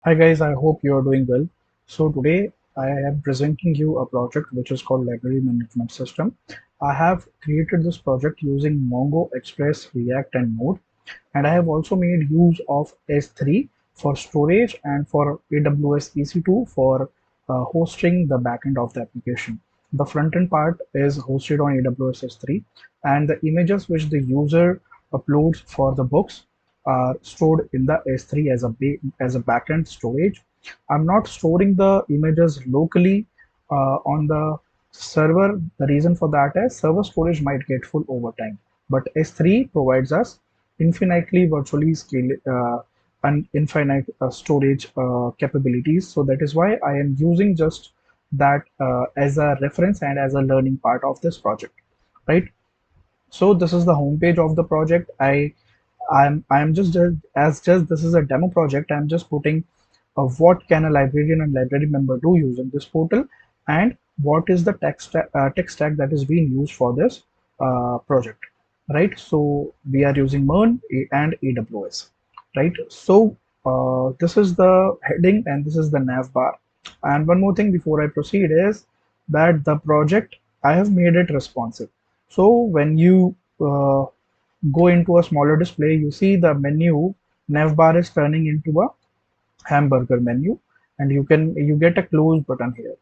Hi guys, I hope you are doing well. So today I am presenting you a project which is called Library Management System. I have created this project using Mongo, Express, React and Node, and I have also made use of S3 for storage and for AWS EC2 for hosting the backend of the application. The front-end part is hosted on AWS S3, and the images which the user uploads for the books are stored in the S3 as a backend storage. I'm not storing the images locally on the server. The reason for that is server storage might get full over time, but S3 provides us infinitely virtually scale and infinite storage capabilities. So that is why I am using just that as a reference and as a learning part of this project, right? So this is the homepage of the project. I'm just this is a demo project. I'm just putting what can a librarian and library member do using this portal, and what is the tech stack that is being used for this project, right? So we are using MERN and AWS, right? So this is the heading and this is the nav bar. And one more thing before I proceed is that the project, I have made it responsive. So when you go into a smaller display, you see the menu nav bar is turning into a hamburger menu, and you get a close button here,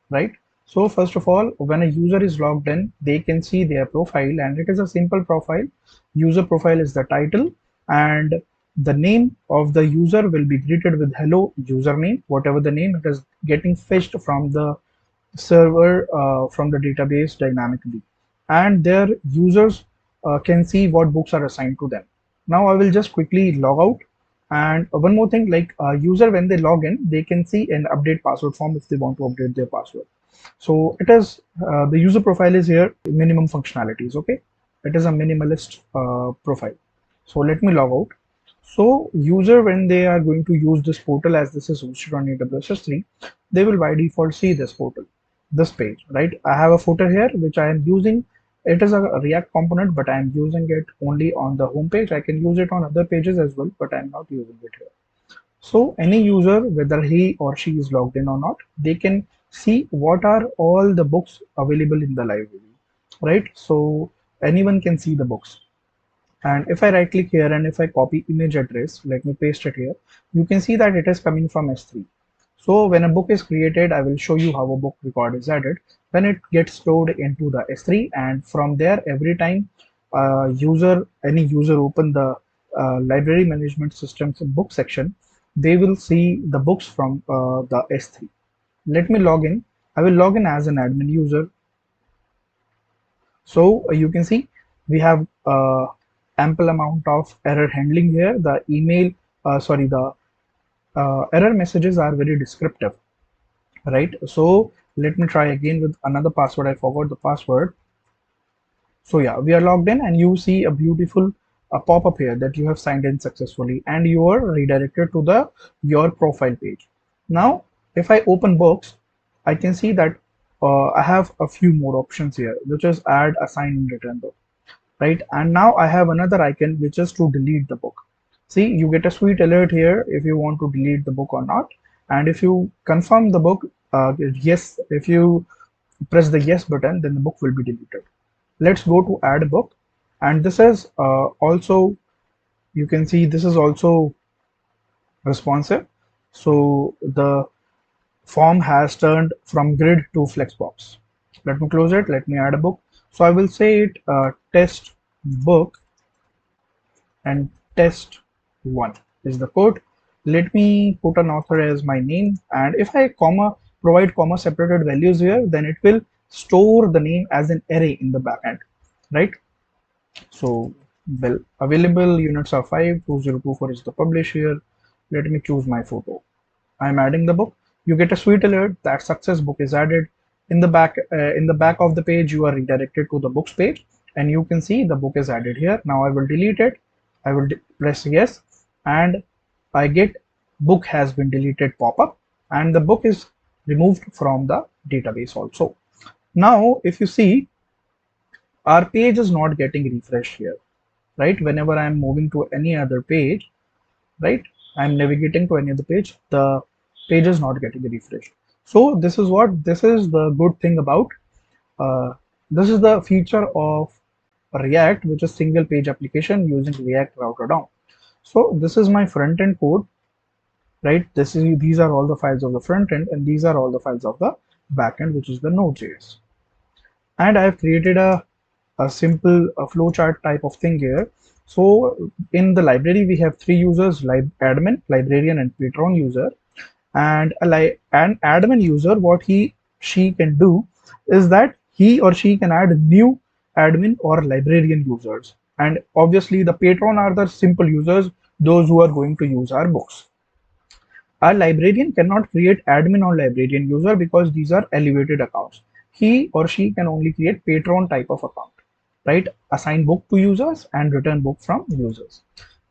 right? So first of all, when a user is logged in, they can see their profile, and it is a simple profile. User profile is the title, and the name of the user will be greeted with hello username, whatever the name, it is getting fetched from the server from the database dynamically, and their users can see what books are assigned to them. Now I will just quickly log out. And one more thing, like user, when they log in, they can see an update password form if they want to update their password. So it is the user profile is here, minimum functionalities. Okay, it is a minimalist profile. So let me log out. So user, when they are going to use this portal, as this is hosted on AWS S3, they will by default see this portal, this page, right? I have a footer here which I am using. It is a React component, but I am using it only on the home page. I can use it on other pages as well, but I'm not using it here. So any user, whether he or she is logged in or not, they can see what are all the books available in the library, right? So anyone can see the books. And if I right click here and if I copy image address, let me paste it here, you can see that it is coming from S3. So when a book is created, I will show you how a book record is added. Then it gets stored into the S3, and from there, every time any user open the library management systems book section, they will see the books from the S3. Let me log in. I will log in as an admin user. So you can see we have ample amount of error handling here. The email, sorry, the error messages are very descriptive, right? So let me try again with another password. I forgot the password. So yeah, we are logged in, and you see a beautiful pop-up here that you have signed in successfully, and you are redirected to the your profile page. Now, if I open books, I can see that I have a few more options here, which is add, assign, and return book, right? And now I have another icon which is to delete the book. See, you get a sweet alert here if you want to delete the book or not. And if you confirm the book, yes, if you press the yes button, then the book will be deleted. Let's go to add a book. And this is also, you can see this is also responsive. So the form has turned from grid to flexbox. Let me close it. Let me add a book. So I will say it test book, and test one is the code. Let me put an author as my name, and if I provide comma separated values here, then it will store the name as an array in the backend, right? So well, available units are 5, 2024 is the publish here. Let me choose my photo. I'm adding the book. You get a sweet alert that success book is added. In the back of the page, you are redirected to the books page, and you can see the book is added here. Now I will delete it. I will press yes, and I get book has been deleted pop-up, and the book is removed from the database also. Now, if you see, our page is not getting refreshed here, right? Whenever I'm moving to any other page, right? I'm navigating to any other page, the page is not getting refreshed. So this is the good thing about uh, this is the feature of React, which is single page application using React Router DOM. So this is my front end code, right? These are all the files of the front end, and these are all the files of the back end, which is the Node.js. And I've created a simple flowchart type of thing here. So in the library, we have three users: admin, librarian, and patron user. And an admin user, what she can do is that he or she can add new admin or librarian users. And obviously, the patron are the simple users, those who are going to use our books. Our librarian cannot create admin or librarian user because these are elevated accounts. He or she can only create patron type of account, right? Assign book to users and return book from users.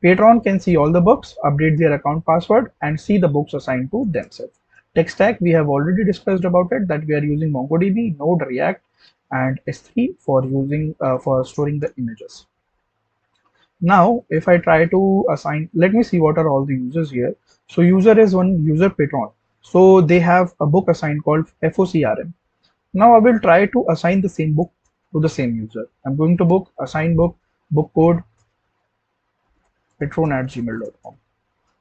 Patron can see all the books, update their account password, and see the books assigned to themselves. Tech stack, we have already discussed about it, that we are using MongoDB, Node, React, and S3 for for storing the images. Now, if I try to assign, let me see what are all the users here. So user is one user patron. So they have a book assigned called FOCRM. Now I will try to assign the same book to the same user. I'm going to book, assign book, book code, patron@gmail.com.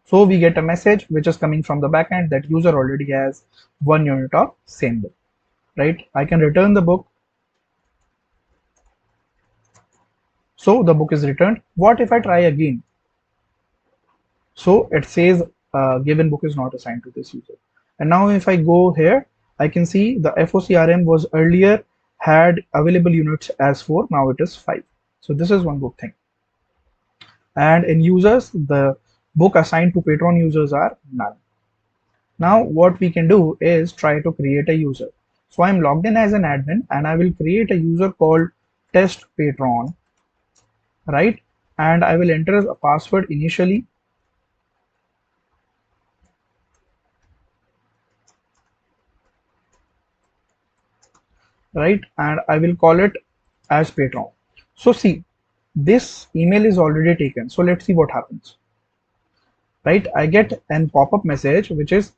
So we get a message which is coming from the backend that user already has 1 unit of same book, right? I can return the book. So the book is returned. What if I try again? So it says given book is not assigned to this user. And now if I go here, I can see the FOCRM was earlier had available units as 4, now it is 5. So this is one good thing. And in users, the book assigned to patron users are none. Now what we can do is try to create a user. So I'm logged in as an admin and I will create a user called test patron, right? And I will enter a password initially, right? And I will call it as patron. So see, this email is already taken. So let's see what happens, right? I get an pop-up message which is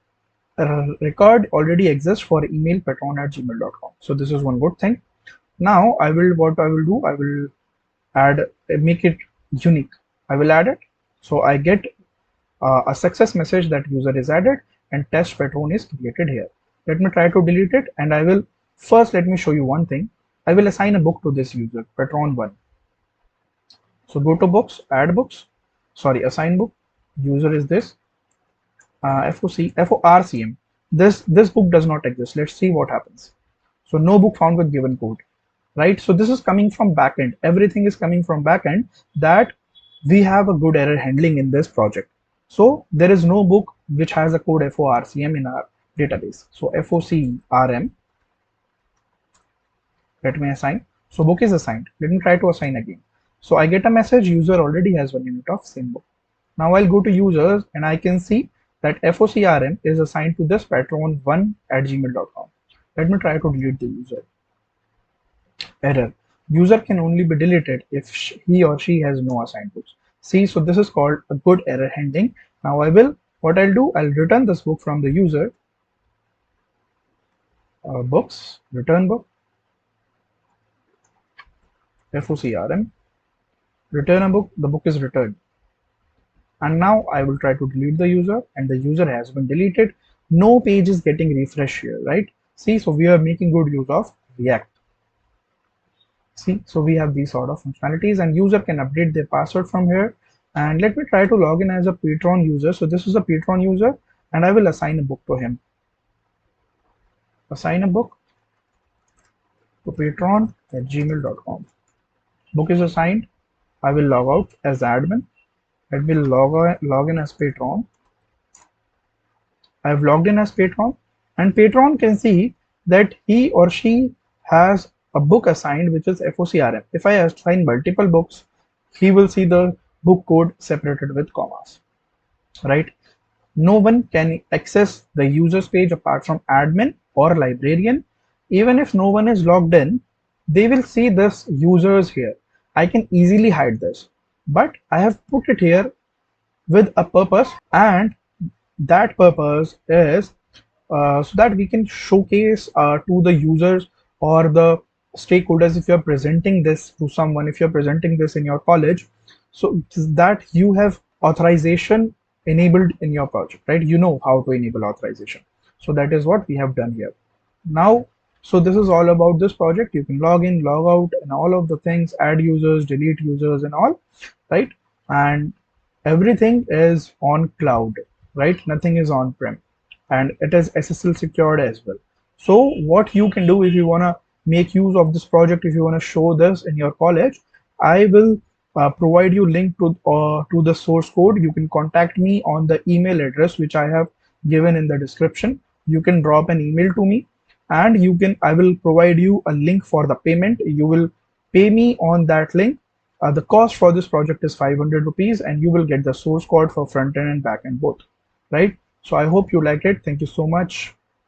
record already exists for email patron@gmail.com. So this is one good thing. Now what I will do, I will add, make it unique. I will add it. So I get a success message that user is added and test patron is created here. Let me try to delete it, and I will first, let me show you one thing. I will assign a book to this user, patron 1. So go to books, add books, sorry, assign book. User is this FORCM. This book does not exist. Let's see what happens. So no book found with given code, right? So this is coming from backend. Everything is coming from backend, that we have a good error handling in this project. So there is no book which has a code FORCM in our database. So FOCRM, let me assign. So book is assigned. Let me try to assign again. So I get a message, user already has 1 unit of same book. Now I'll go to users and I can see that FOCRM is assigned to this patron1@gmail.com. Let me try to delete the user. Error. User can only be deleted if he or she has no assigned books. See, so this is called a good error handling. Now what I'll do, I'll return this book from the user, books, return book, FOCRM, return a book, the book is returned. And now I will try to delete the user, and the user has been deleted. No page is getting refreshed here, right? See, so we are making good use of React. See, so we have these sort of functionalities, and user can update their password from here. And let me try to log in as a patron user. So this is a patron user, and I will assign a book to him. Assign a book to patron@gmail.com. Book is assigned. I will log out as admin. I will log in as patron. I have logged in as patron, and patron can see that he or she has a book assigned which is FOCRM. If I assign multiple books, he will see the book code separated with commas, right? No one can access the users page apart from admin or librarian. Even if no one is logged in, they will see this users here. I can easily hide this, but I have put it here with a purpose, and that purpose is so that we can showcase to the users or the stakeholders, if you're presenting this to someone, if you're presenting this in your college, so that you have authorization enabled in your project, right? You know how to enable authorization. So that is what we have done here. Now, so this is all about this project. You can log in, log out, and all of the things, add users, delete users, and all, right? And everything is on cloud, right? Nothing is on prem, and it is SSL secured as well. So what you can do if you want to make use of this project, if you want to show this in your college, I will provide you link to the source code. You can contact me on the email address which I have given in the description. You can drop an email to me, and I will provide you a link for the payment. You will pay me on that link. The cost for this project is 500 rupees, and you will get the source code for front end and back end both, right? So I hope you liked it. Thank you so much.